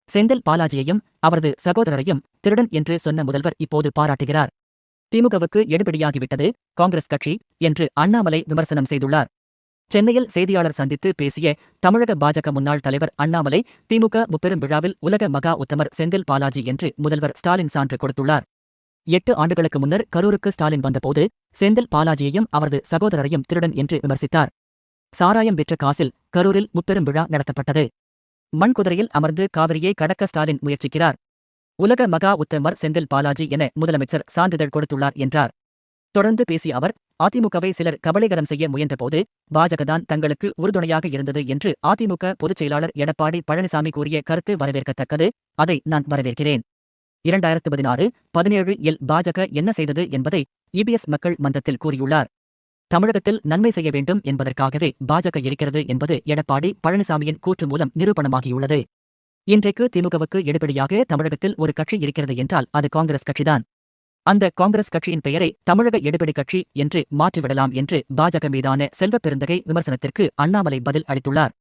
செந்தில் பாலாஜியையும் அவரது சகோதரரையும் திருடன் என்று சொன்ன முதல்வர் இப்போது பாராட்டுகிறார். திமுகவுக்கு எடுபிடியாகிவிட்டது காங்கிரஸ் கட்சி என்று அண்ணாமலை விமர்சனம் செய்துள்ளார். சென்னையில் செய்தியாளர் சந்தித்து பேசிய தமிழக பாஜக முன்னாள் தலைவர் அண்ணாமலை, திமுக முப்பெரும் விழாவில் உலக மகா உத்தமர் செந்தில் பாலாஜி என்று முதல்வர் ஸ்டாலின் சான்று கொடுத்துள்ளார். 8 ஆண்டுகளுக்கு முன்னர் கரூருக்கு ஸ்டாலின் வந்தபோது செந்தில் பாலாஜியையும் அவரது சகோதரரையும் திருடன் என்று விமர்சித்தார். சாராயம் விற்ற காசில் கரூரில் முப்பெரும் விழா நடத்தப்பட்டது. மண்குதிரையில் அமர்ந்து காவிரியை கடக்க ஸ்டாலின் முயற்சிக்கிறார். உலக மகா உத்தமர் செந்தில் பாலாஜி என முதலமைச்சர் சான்றிதழ் கொடுத்துள்ளார் என்றார். தொடர்ந்து பேசிய அவர், அதிமுகவை சிலர் கபளீகரம் செய்ய முயன்றபோது பாஜகதான் தங்களுக்கு உறுதுணையாக இருந்தது என்று அதிமுக பொதுச் செயலாளர் எடப்பாடி பழனிசாமி கூறிய கருத்து வரவேற்கத்தக்கது. அதை நான் வரவேற்கிறேன். 2016-17 பாஜக என்ன செய்தது என்பதை இபிஎஸ் மக்கள் மன்றத்தில் கூறியுள்ளார். தமிழகத்தில் நன்மை செய்ய வேண்டும் என்பதற்காகவே பாஜக இருக்கிறது என்பது எடப்பாடி பழனிசாமியின் கூற்று மூலம் நிரூபணமாகியுள்ளது. இன்றைக்கு திமுகவுக்கு எடுபடியாக தமிழகத்தில் ஒரு கட்சி இருக்கிறது என்றால் அது காங்கிரஸ் கட்சிதான். அந்த காங்கிரஸ் கட்சியின் பெயரை தமிழக எடுபிடி கட்சி என்று மாற்றிவிடலாம் என்று பாஜக மீதான செல்வப் பெருந்தகை விமர்சனத்திற்கு அண்ணாமலை பதில் அளித்துள்ளார்.